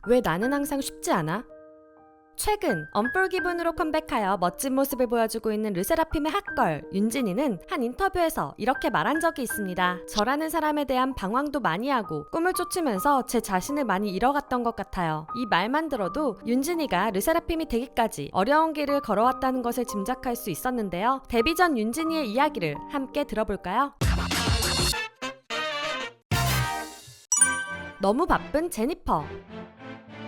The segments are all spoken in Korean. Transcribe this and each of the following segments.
왜 나는 항상 쉽지 않아? 최근 언폴기분으로 컴백하여 멋진 모습을 보여주고 있는 르세라핌의 핫걸 윤진이는 한 인터뷰에서 이렇게 말한 적이 있습니다. 저라는 사람에 대한 방황도 많이 하고 꿈을 쫓으면서 제 자신을 많이 잃어갔던 것 같아요. 이 말만 들어도 윤진이가 르세라핌이 되기까지 어려운 길을 걸어왔다는 것을 짐작할 수 있었는데요. 데뷔 전 윤진이의 이야기를 함께 들어볼까요? 너무 바쁜 제니퍼.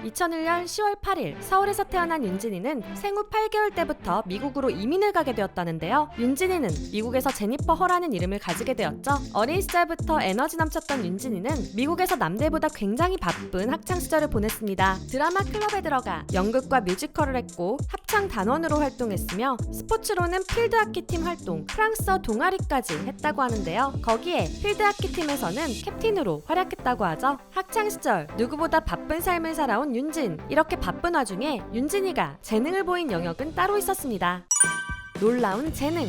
2001년 10월 8일 서울에서 태어난 윤진이는 생후 8개월 때부터 미국으로 이민을 가게 되었다는데요. 윤진이는 미국에서 제니퍼 허라는 이름을 가지게 되었죠. 어린 시절부터 에너지 넘쳤던 윤진이는 미국에서 남들보다 굉장히 바쁜 학창 시절을 보냈습니다. 드라마 클럽에 들어가 연극과 뮤지컬을 했고 합창 단원으로 활동했으며 스포츠로는 필드하키팀 활동, 프랑스어 동아리까지 했다고 하는데요. 거기에 필드하키팀에서는 캡틴으로 활약했다고 하죠. 학창 시절 누구보다 바쁜 삶을 살아온 윤진. 이렇게 바쁜 와중에 윤진이가 재능을 보인 영역은 따로 있었습니다. 놀라운 재능.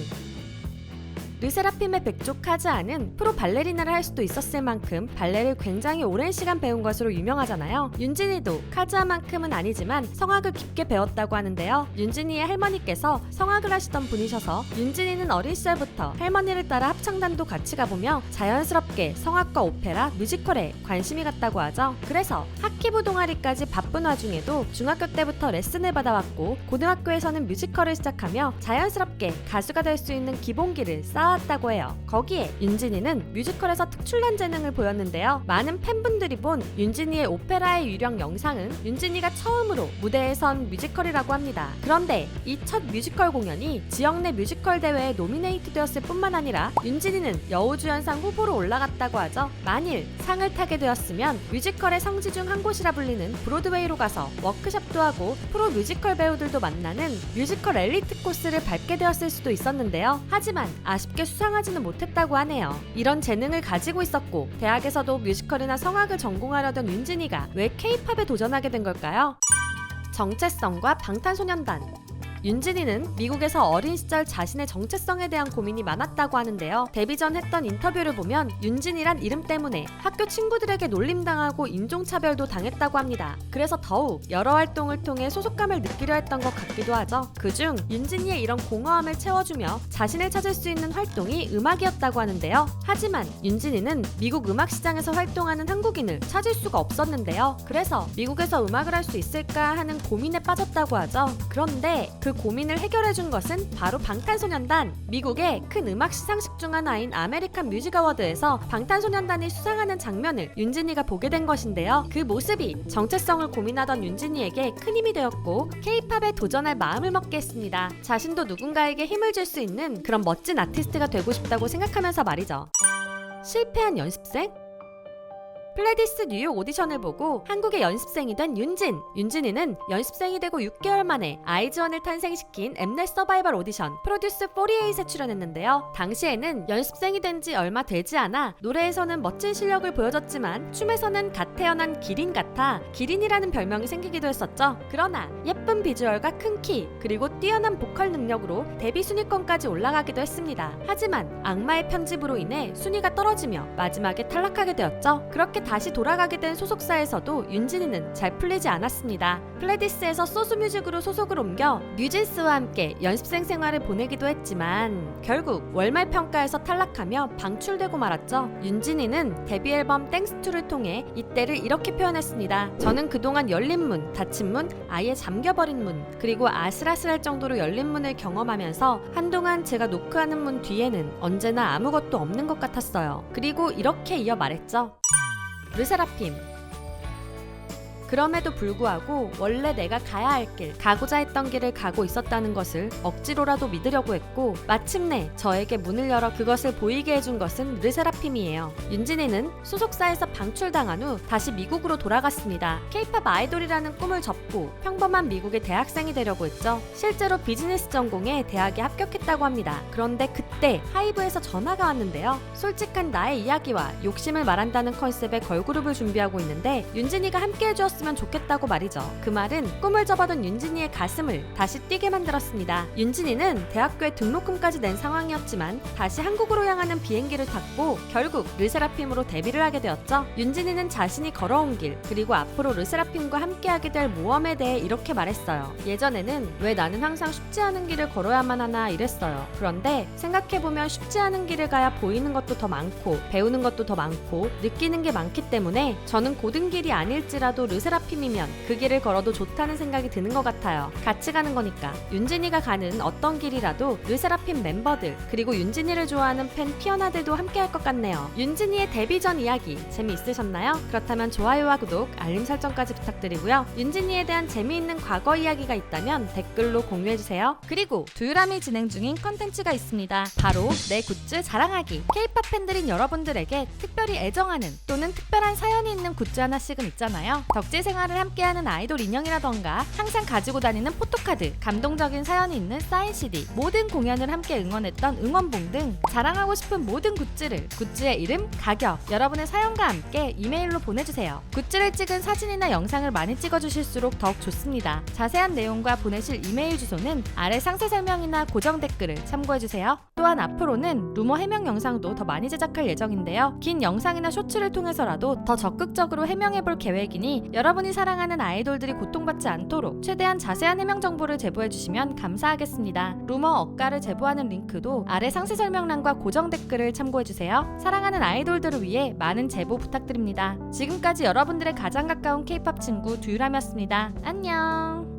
르세라핌의 백조 카즈아는 프로 발레리나를 할 수도 있었을 만큼 발레를 굉장히 오랜 시간 배운 것으로 유명하잖아요. 윤진이도 카즈아만큼은 아니지만 성악을 깊게 배웠다고 하는데요. 윤진이의 할머니께서 성악을 하시던 분이셔서 윤진이는 어린 시절부터 할머니를 따라 합창단도 같이 가보며 자연스럽게 성악과 오페라, 뮤지컬에 관심이 갔다고 하죠. 그래서 하키부 동아리까지 바쁜 와중에도 중학교 때부터 레슨을 받아왔고 고등학교에서는 뮤지컬을 시작하며 자연스럽게 가수가 될 수 있는 기본기를 쌓았다고 해요. 거기에 윤진이는 뮤지컬에서 특출난 재능을 보였는데요. 많은 팬분들이 본 윤진이의 오페라의 유령 영상은 윤진이가 처음으로 무대에 선 뮤지컬이라고 합니다. 그런데 이 첫 뮤지컬 공연이 지역 내 뮤지컬 대회에 노미네이트 되었을 뿐만 아니라 윤진이는 여우주연상 후보로 올라갔다고 하죠. 만일 상을 타게 되었으면 뮤지컬의 성지 중 한 곳이라 불리는 브로드웨이로 가서 워크숍도 하고 프로 뮤지컬 배우들도 만나는 뮤지컬 엘리트 코스를 밟게 되었을 수도 있었는데요. 하지만 아쉽게 수상하지는 못했다고 하네요. 이런 재능을 가지고 있었고 대학에서도 뮤지컬이나 성악을 전공하려던 윤진이가 왜 K-팝에 도전하게 된 걸까요? 정체성과 방탄소년단. 윤진이는 미국에서 어린 시절 자신의 정체성에 대한 고민이 많았다고 하는데요. 데뷔 전 했던 인터뷰를 보면 윤진이란 이름 때문에 학교 친구들에게 놀림당하고 인종차별도 당했다고 합니다. 그래서 더욱 여러 활동을 통해 소속감을 느끼려 했던 것 같기도 하죠. 그중 윤진이의 이런 공허함을 채워주며 자신을 찾을 수 있는 활동이 음악이었다고 하는데요. 하지만 윤진이는 미국 음악 시장에서 활동하는 한국인을 찾을 수가 없었는데요. 그래서 미국에서 음악을 할 수 있을까 하는 고민에 빠졌다고 하죠. 그런데 그 고민을 해결해준 것은 바로 방탄소년단. 미국의 큰 음악 시상식 중 하나인 아메리칸 뮤직 어워드에서 방탄소년단이 수상하는 장면을 윤진이가 보게 된 것인데요. 그 모습이 정체성을 고민하던 윤진이에게 큰 힘이 되었고 K-팝에 도전할 마음을 먹게 했습니다. 자신도 누군가에게 힘을 줄 수 있는 그런 멋진 아티스트가 되고 싶다고 생각하면서 말이죠. 실패한 연습생? 플레디스 뉴욕 오디션을 보고 한국의 연습생이 된 윤진. 윤진이는 연습생이 되고 6개월 만에 아이즈원을 탄생시킨 엠넷 서바이벌 오디션 프로듀스 48에 출연했는데요. 당시에는 연습생이 된 지 얼마 되지 않아 노래에서는 멋진 실력을 보여줬지만 춤에서는 갓 태어난 기린 같아 기린이라는 별명이 생기기도 했었죠. 그러나 예쁜 비주얼과 큰 키 그리고 뛰어난 보컬 능력으로 데뷔 순위권까지 올라가기도 했습니다. 하지만 악마의 편집으로 인해 순위가 떨어지며 마지막에 탈락하게 되었죠. 그렇게 다시 돌아가게 된 소속사에서도 윤진이는 잘 풀리지 않았습니다. 플레디스에서 소수뮤직으로 소속을 옮겨 뉴진스와 함께 연습생 생활을 보내기도 했지만 결국 월말 평가에서 탈락하며 방출되고 말았죠. 윤진이는 데뷔 앨범 땡스2를 통해 이때를 이렇게 표현했습니다. 저는 그동안 열린 문, 닫힌 문, 아예 잠겨버린 문, 그리고 아슬아슬할 정도로 열린 문을 경험하면서 한동안 제가 노크하는 문 뒤에는 언제나 아무것도 없는 것 같았어요. 그리고 이렇게 이어 말했죠. 르세라핌. 그럼에도 불구하고 원래 내가 가야 할 길, 가고자 했던 길을 가고 있었다는 것을 억지로라도 믿으려고 했고 마침내 저에게 문을 열어 그것을 보이게 해준 것은 르세라핌이에요. 윤진이는 소속사에서 방출당한 후 다시 미국으로 돌아갔습니다. K-팝 아이돌이라는 꿈을 접고 평범한 미국의 대학생이 되려고 했죠. 실제로 비즈니스 전공에 대학에 합격했다고 합니다. 그런데 그때 하이브에서 전화가 왔는데요. 솔직한 나의 이야기와 욕심을 말한다는 컨셉의 걸그룹을 준비하고 있는데 윤진이가 함께 해주었으면 이뤘으면 좋겠다고 말이죠. 그 말은 꿈을 접어둔 윤진이의 가슴을 다시 뛰게 만들었습니다. 윤진이는 대학교에 등록금까지 낸 상황이었지만 다시 한국으로 향하는 비행기를 탔고 결국 르세라핌으로 데뷔를 하게 되었죠. 윤진이는 자신이 걸어온 길 그리고 앞으로 르세라핌과 함께하게 될 모험에 대해 이렇게 말했어요. 예전에는 왜 나는 항상 쉽지 않은 길을 걸어야만 하나 이랬어요. 그런데 생각해보면 쉽지 않은 길을 가야 보이는 것도 더 많고 배우는 것도 더 많고 느끼는 게 많기 때문에 저는 고든 길이 아닐지라도 르세라핌이면 그 길을 걸어도 좋다는 생각이 드는 것 같아요. 같이 가는 거니까. 윤진이가 가는 어떤 길이라도 르세라핌 멤버들 그리고 윤진이를 좋아하는 팬 피어나들도 함께 할 것 같네요. 윤진이의 데뷔 전 이야기 재미있으셨나요? 그렇다면 좋아요와 구독, 알림 설정까지 부탁드리고요. 윤진이에 대한 재미있는 과거 이야기가 있다면 댓글로 공유해주세요. 그리고 두유람이 진행 중인 컨텐츠가 있습니다. 바로 내 굿즈 자랑하기. K-POP 팬들인 여러분들에게 특별히 애정하는 또는 특별한 사연이 있는 굿즈 하나씩은 있잖아요. 덕질 생활을 함께하는 아이돌 인형이라던가 항상 가지고 다니는 포토카드, 감동적인 사연이 있는 사인 CD, 모든 공연을 함께 응원했던 응원봉 등 자랑하고 싶은 모든 굿즈의 이름, 가격, 여러분의 사연과 함께 이메일로 보내주세요. 굿즈를 찍은 사진이나 영상을 많이 찍어주실수록 더욱 좋습니다. 자세한 내용과 보내실 이메일 주소는 아래 상세 설명이나 고정 댓글을 참고해주세요. 또한 앞으로는 루머 해명 영상도 더 많이 제작할 예정인데요. 긴 영상이나 쇼츠를 통해서라도 더 적극적으로 해명해볼 계획이니 여러분이 사랑하는 아이돌들이 고통받지 않도록 최대한 자세한 해명 정보를 제보해주시면 감사하겠습니다. 루머 억가를 제보하는 링크도 아래 상세 설명란과 고정 댓글을 참고해주세요. 사랑하는 아이돌들을 위해 많은 제보 부탁드립니다. 지금까지 여러분들의 가장 가까운 K-POP 친구 두유람이었습니다. 안녕.